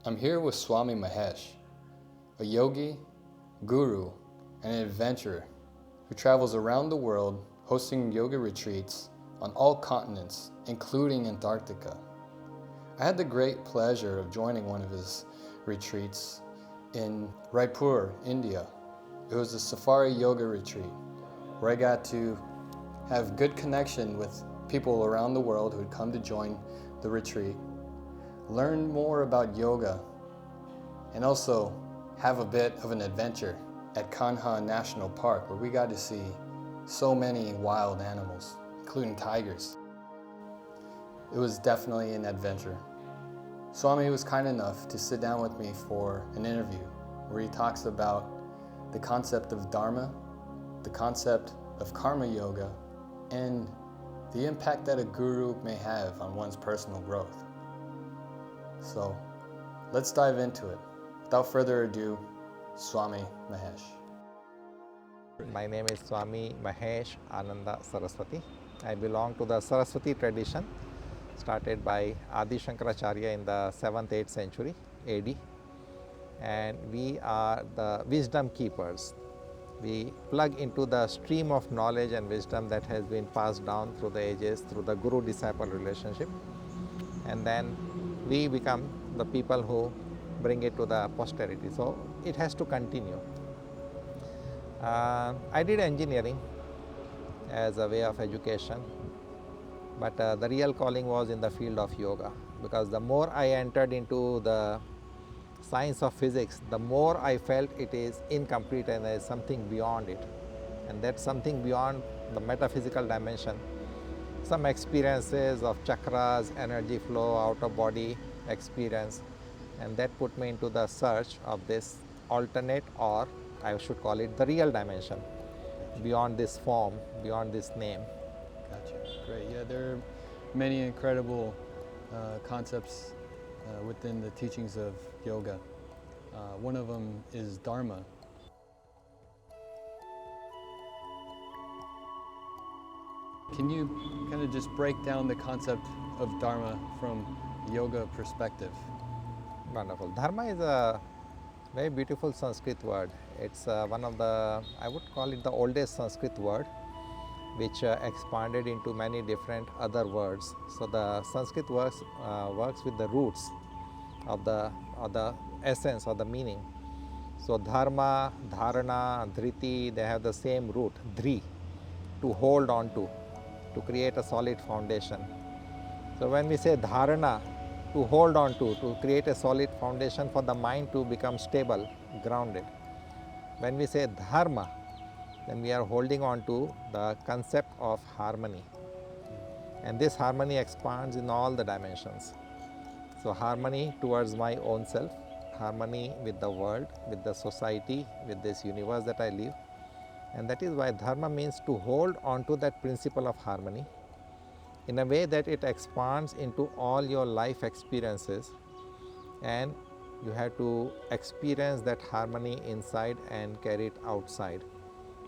I'm here with Swami Mahesh, a yogi, guru, and an adventurer who travels around the world hosting yoga retreats on all continents, including Antarctica. I had the great pleasure of joining one of his retreats in Raipur, India. It was a safari yoga retreat where I got to have good connection with people around the world who had come to join the retreat, learn more about yoga, and also have a bit of an adventure at Kanha National Park where we got to see so many wild animals, including tigers. It was definitely an adventure. Swami was kind enough to sit down with me for an interview where he talks about the concept of Dharma, the concept of karma yoga, and the impact that a guru may have on one's personal growth. So let's dive into it. Without further ado, Swami Mahesh. My name is Swami Mahesh Ananda Saraswati. I belong to the Saraswati tradition started by Adi Shankaracharya in the 7th, 8th century AD, and we are the wisdom keepers. We plug into the stream of knowledge and wisdom that has been passed down through the ages through the guru-disciple relationship, and then we become the people who bring it to the posterity. So it has to continue. I did engineering as a way of education, but the real calling was in the field of yoga, because the more I entered into the science of physics, the more I felt it is incomplete and there is something beyond it. And that something beyond the metaphysical dimension, some experiences of chakras, energy flow, out of body experience, and that put me into the search of this alternate, or I should call it the real dimension, beyond this form, beyond this name. Gotcha. Great. Yeah, there are many incredible concepts within the teachings of yoga. One of them is Dharma. Can you kind of just break down the concept of Dharma from yoga perspective? Wonderful. Dharma is a very beautiful Sanskrit word. It's one of the, I would call it the oldest Sanskrit word, which expanded into many different other words. So the Sanskrit works with the roots of the essence or the meaning. So dharma, dharana, dhriti, they have the same root, dhri, to hold on to create a solid foundation. So when we say dharana, to hold on to create a solid foundation for the mind to become stable, grounded. When we say dharma, then we are holding on to the concept of harmony. And this harmony expands in all the dimensions. So harmony towards my own self, harmony with the world, with the society, with this universe that I live. And that is why dharma means to hold on to that principle of harmony in a way that it expands into all your life experiences, and you have to experience that harmony inside and carry it outside.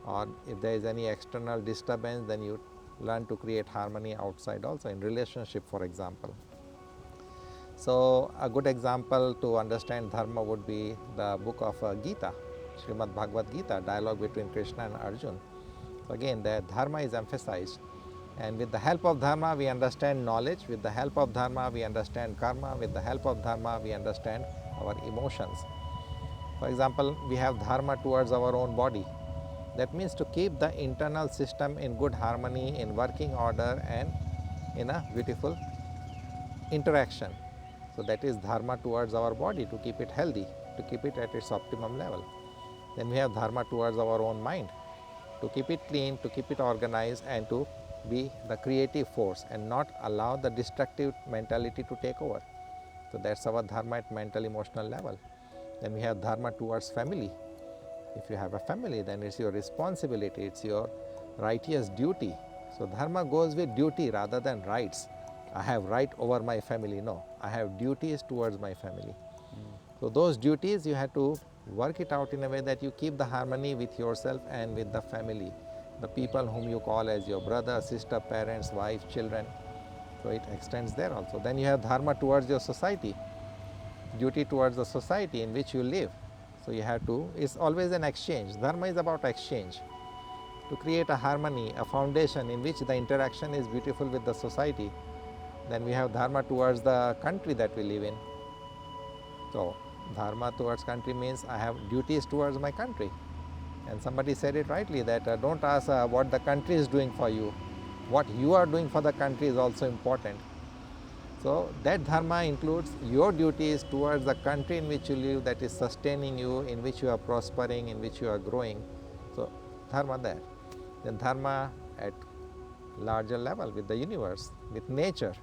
Or if there is any external disturbance, then you learn to create harmony outside also, in relationship, for example. So a good example to understand dharma would be the book of Gita, Srimad Bhagavad Gita, dialogue between Krishna and Arjun. So again, the dharma is emphasized, and with the help of dharma we understand knowledge, with the help of dharma we understand karma, with the help of dharma we understand our emotions. For example, we have dharma towards our own body. That means to keep the internal system in good harmony, in working order, and in a beautiful interaction. So that is dharma towards our body, to keep it healthy, to keep it at its optimum level. Then we have dharma towards our own mind, to keep it clean, to keep it organized, and to be the creative force and not allow the destructive mentality to take over. So that's our dharma at mental emotional level. Then we have dharma towards family. If you have a family, then it's your responsibility, it's your righteous duty. So dharma goes with duty rather than rights. I have right over my family. No, I have duties towards my family. So those duties you have to work it out in a way that you keep the harmony with yourself and with the family, the people whom you call as your brother, sister, parents, wife, children. So it extends there also. Then you have dharma towards your society. duty towards the society in which you live. So you have to, it's always an exchange. Dharma is about exchange. To create a harmony, a foundation in which the interaction is beautiful with the society. Then we have dharma towards the country that we live in. So dharma towards country means I have duties towards my country. And somebody said it rightly that don't ask what the country is doing for you. What you are doing for the country is also important. So that dharma includes your duties towards the country in which you live, that is sustaining you, in which you are prospering, in which you are growing. So dharma there. Then dharma at larger level with the universe, with nature.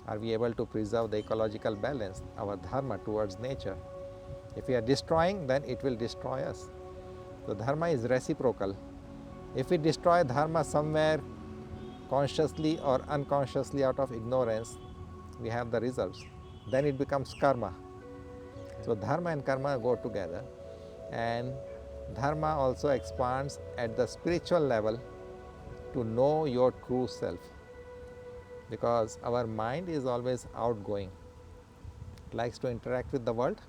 Are we able to preserve the ecological balance, our dharma towards nature? If we are destroying, then it will destroy us. So dharma is reciprocal. If we destroy dharma somewhere consciously or unconsciously out of ignorance, we have the results. Then it becomes karma. So dharma and karma go together, and dharma also expands at the spiritual level to know your true self, because our mind is always outgoing. It likes to interact with the world,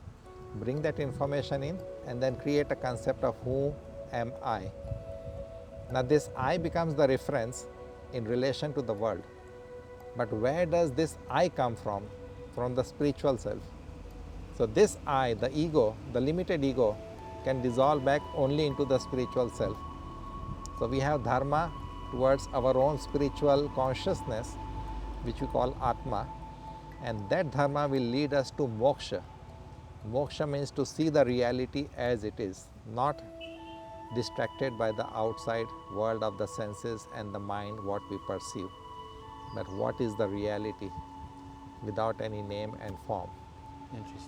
bring that information in, and then create a concept of who am I. Now this I becomes the reference in relation to the world. But where does this I come from? From the spiritual self. So this I, the ego, the limited ego, can dissolve back only into the spiritual self. So we have dharma towards our own spiritual consciousness, which we call Atma, and that dharma will lead us to moksha. Moksha means to see the reality as it is, not distracted by the outside world of the senses and the mind, what we perceive, but what is the reality without any name and form.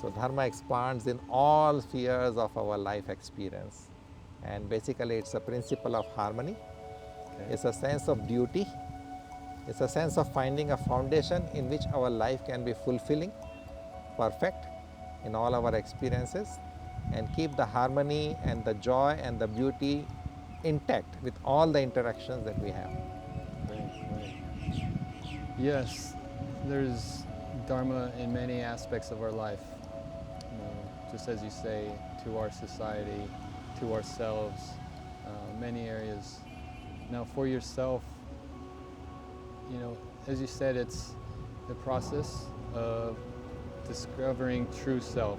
So dharma expands in all spheres of our life experience, and basically it's a principle of harmony. It's a sense of duty. It's a sense of finding a foundation in which our life can be fulfilling, perfect in all our experiences, and keep the harmony and the joy and the beauty intact with all the interactions that we have. Right. Yes, there's Dharma in many aspects of our life. Just as you say, to our society, to ourselves, many areas. Now for yourself, as you said, it's the process of discovering true self.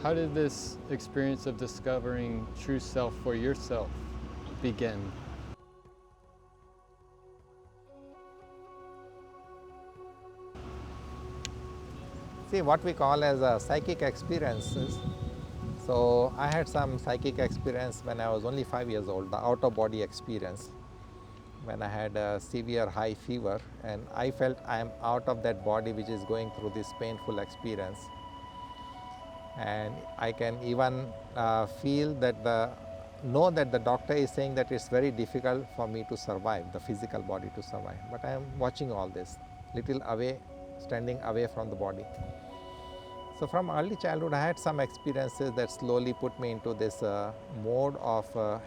How did this experience of discovering true self for yourself begin? See, what we call as psychic experiences. So I had some psychic experience when I was only 5 years old, the out-of-body experience, when I had a severe high fever, and I felt I am out of that body which is going through this painful experience. And I can even feel that know that the doctor is saying that it's very difficult for me to survive, the physical body to survive. But I am watching all this, little away, standing away from the body. So from early childhood, I had some experiences that slowly put me into this mode of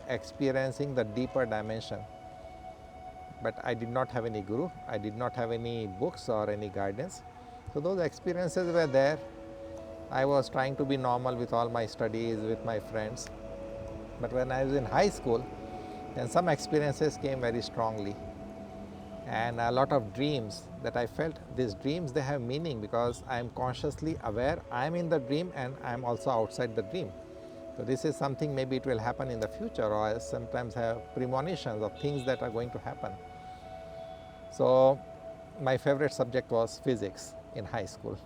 experiencing the deeper dimension. But I did not have any guru, I did not have any books or any guidance. So those experiences were there. I was trying to be normal with all my studies, with my friends. But when I was in high school, then some experiences came very strongly. And a lot of dreams that I felt, these dreams, they have meaning because I am consciously aware I am in the dream and I am also outside the dream. So this is something maybe it will happen in the future, or I sometimes have premonitions of things that are going to happen. So my favorite subject was physics in high school.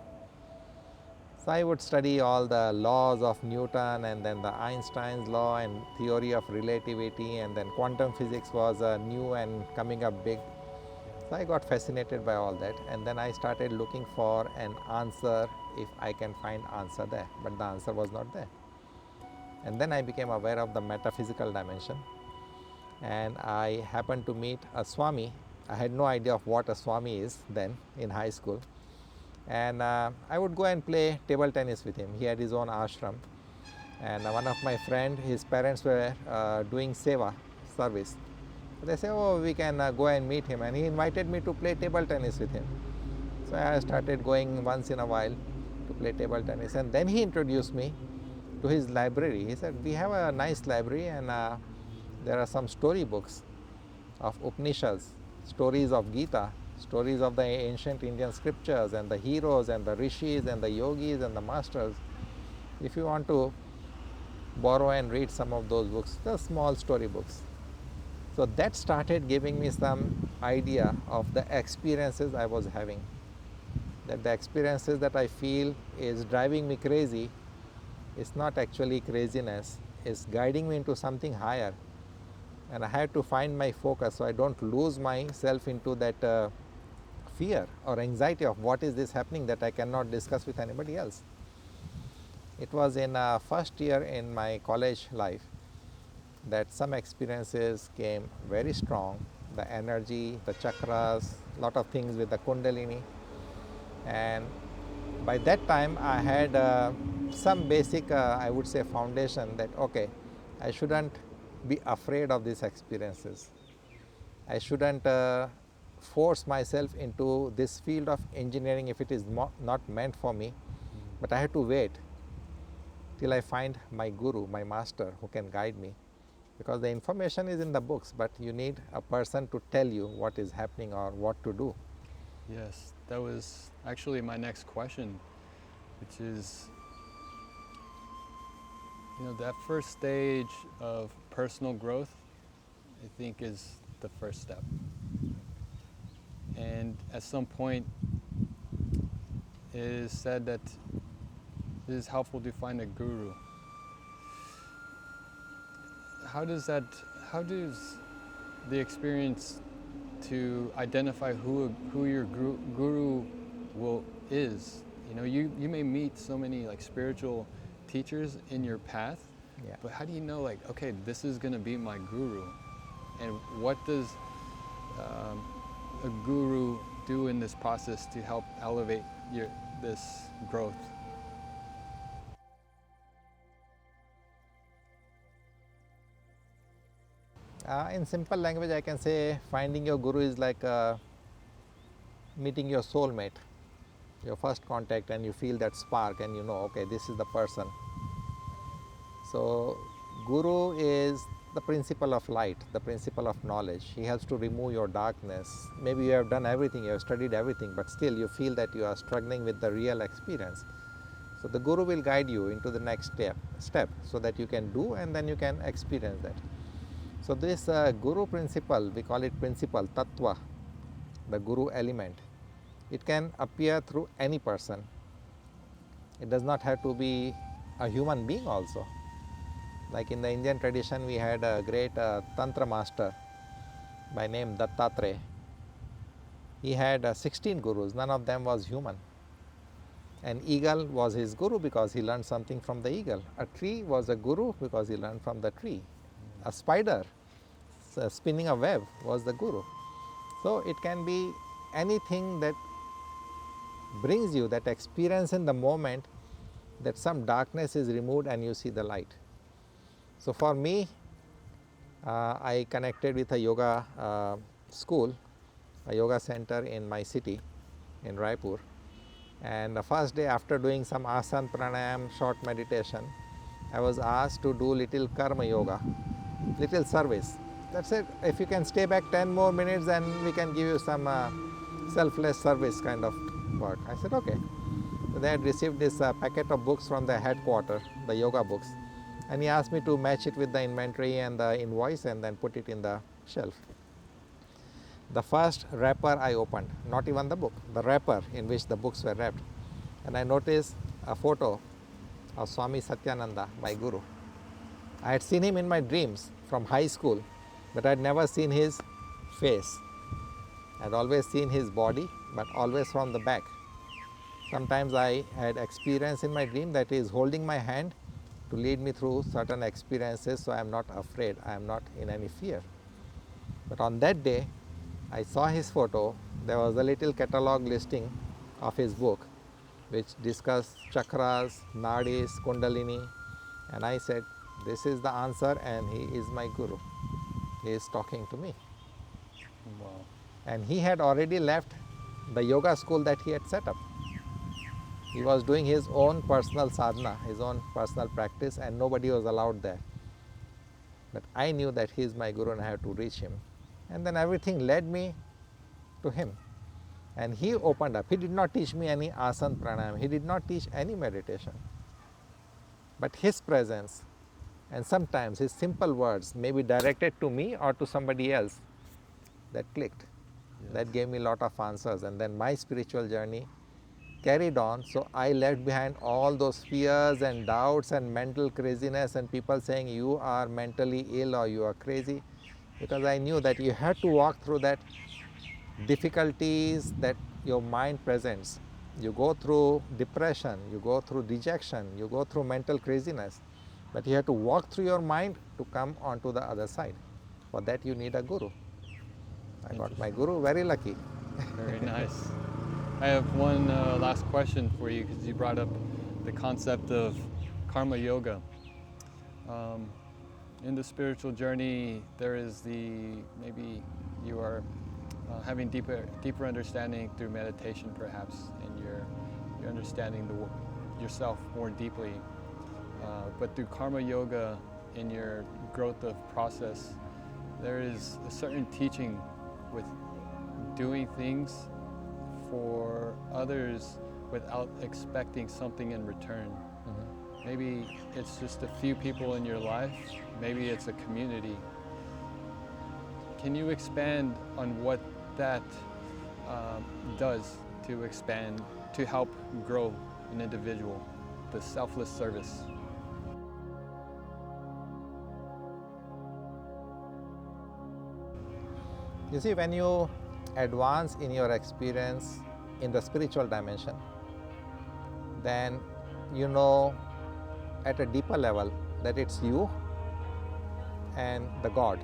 So I would study all the laws of Newton and then the Einstein's law and theory of relativity, and then quantum physics was new and coming up big. So I got fascinated by all that, and then I started looking for an answer, if I can find answer there, but the answer was not there. And then I became aware of the metaphysical dimension, and I happened to meet a Swami. I had no idea of what a Swami is then in high school, and I would go and play table tennis with him. He had his own ashram, and one of my friends, his parents were doing seva, service. They say, oh, we can go and meet him, and he invited me to play table tennis with him. So I started going once in a while, to play table tennis. And then he introduced me to his library. He said, we have a nice library, and there are some story books of Upanishads, stories of Gita, stories of the ancient Indian scriptures, and the heroes and the rishis and the yogis and the masters. If you want to borrow and read some of those books, the small story books. So that started giving me some idea of the experiences I was having. That the experiences that I feel is driving me crazy is not actually craziness, it's guiding me into something higher. And I have to find my focus so I don't lose myself into that fear or anxiety of what is this happening that I cannot discuss with anybody else. It was in first year in my college life that some experiences came very strong, the energy, the chakras, lot of things with the kundalini. And by that time I had some basic, I would say, foundation that okay, I shouldn't be afraid of these experiences. I shouldn't force myself into this field of engineering if it is not meant for me, but I have to wait till I find my guru, my master, who can guide me. Because the information is in the books, but you need a person to tell you what is happening or what to do. Yes, that was actually my next question, which is, that first stage of personal growth, I think, is the first step. And at some point, it is said that it is helpful to find a guru. How does the experience to identify who your guru is? You may meet so many like spiritual teachers in your path, Yeah. but how do you know, like, okay, this is going to be my guru? And what does a guru do in this process to help elevate this growth? In simple language, I can say finding your guru is like meeting your soulmate, your first contact, and you feel that spark and you know, okay, this is the person. So guru is the principle of light, the principle of knowledge. He helps to remove your darkness. Maybe you have done everything, you have studied everything, but still you feel that you are struggling with the real experience. So the guru will guide you into the next step so that you can do and then you can experience that. So this guru principle, we call it principle, tattva, the guru element. It can appear through any person. It does not have to be a human being also. Like in the Indian tradition, we had a great Tantra master by name Dattatreya. He had 16 gurus, none of them was human. An eagle was his guru because he learned something from the eagle. A tree was a guru because he learned from the tree. A spider spinning a web was the guru. So it can be anything that brings you that experience in the moment that some darkness is removed and you see the light. So for me, I connected with a yoga school, a yoga center in my city, in Raipur. And the first day after doing some asana, pranayam, short meditation, I was asked to do little karma yoga, little service. That's it. If you can stay back 10 more minutes, then we can give you some selfless service kind of work. I said, okay. So they had received this packet of books from the headquarters, the yoga books. And he asked me to match it with the inventory and the invoice and then put it in the shelf. The first wrapper I opened, not even the book, the wrapper in which the books were wrapped. And I noticed a photo of Swami Satyananda, my guru. I had seen him in my dreams from high school, but I had never seen his face. I had always seen his body, but always from the back. Sometimes I had experience in my dream that he is holding my hand to lead me through certain experiences, so I am not afraid, I am not in any fear. But on that day, I saw his photo. There was a little catalog listing of his book which discussed chakras, nadis, kundalini, and I said, this is the answer and he is my guru. He is talking to me. Wow. And he had already left the yoga school that he had set up. He was doing his own personal sadhana, his own personal practice, and nobody was allowed there. But I knew that he is my guru and I have to reach him. And then everything led me to him. And he opened up. He did not teach me any asana pranayam. He did not teach any meditation. But his presence and sometimes his simple words may be directed to me or to somebody else, that clicked. Yes. That gave me a lot of answers. And then my spiritual journey carried on. So I left behind all those fears and doubts and mental craziness and people saying you are mentally ill or you are crazy, because I knew that you had to walk through that difficulties that your mind presents. You go through depression, you go through dejection, you go through mental craziness, but you have to walk through your mind to come onto the other side. For that you need a guru. I got my guru very lucky. Very nice. I have one last question for you, because you brought up the concept of karma yoga. In the spiritual journey, there is maybe you are having deeper understanding through meditation, perhaps, and you're understanding yourself more deeply. But through karma yoga, in your growth of process, there is a certain teaching with doing things for others without expecting something in return. Maybe it's just a few people in your life, maybe it's a community. Can you expand on what that does to expand, to help grow an individual, the selfless service? You see, when you advance in your experience in the spiritual dimension, then you know at a deeper level that it's you and the God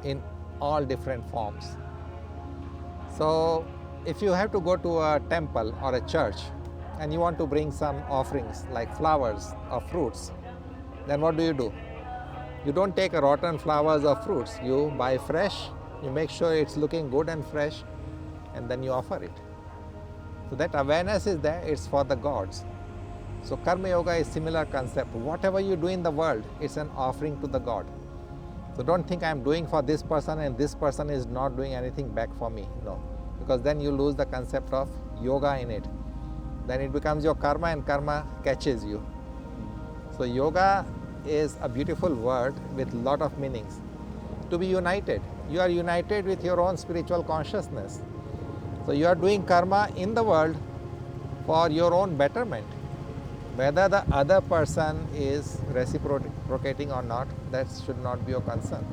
in all different forms. So if you have to go to a temple or a church and you want to bring some offerings like flowers or fruits, then what do? You don't take a rotten flowers or fruits. You buy fresh, you make sure it's looking good and fresh, and then you offer it. So that awareness is there, it's for the gods. So karma yoga is similar concept. Whatever you do in the world, it's an offering to the God. So don't think I'm doing for this person and this person is not doing anything back for me. No, because then you lose the concept of yoga in it. Then it becomes your karma and karma catches you. So yoga is a beautiful word with lot of meanings. To be united. You are united with your own spiritual consciousness. So you are doing karma in the world for your own betterment. Whether the other person is reciprocating or not, that should not be your concern.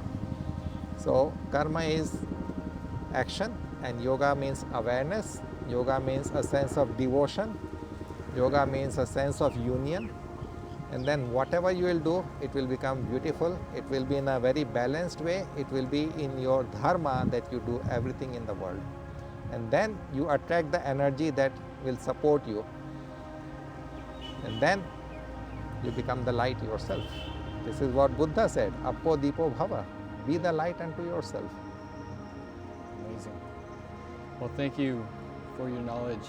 So karma is action and yoga means awareness. Yoga means a sense of devotion. Yoga means a sense of union. And then whatever you will do, it will become beautiful. It will be in a very balanced way. It will be in your dharma that you do everything in the world. And then you attract the energy that will support you. And then you become the light yourself. This is what Buddha said, Appo Dipo Bhava. Be the light unto yourself. Amazing. Well, thank you for your knowledge.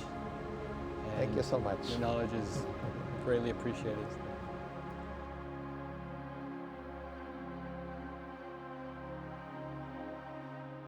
Thank you so much. Your knowledge is greatly appreciated.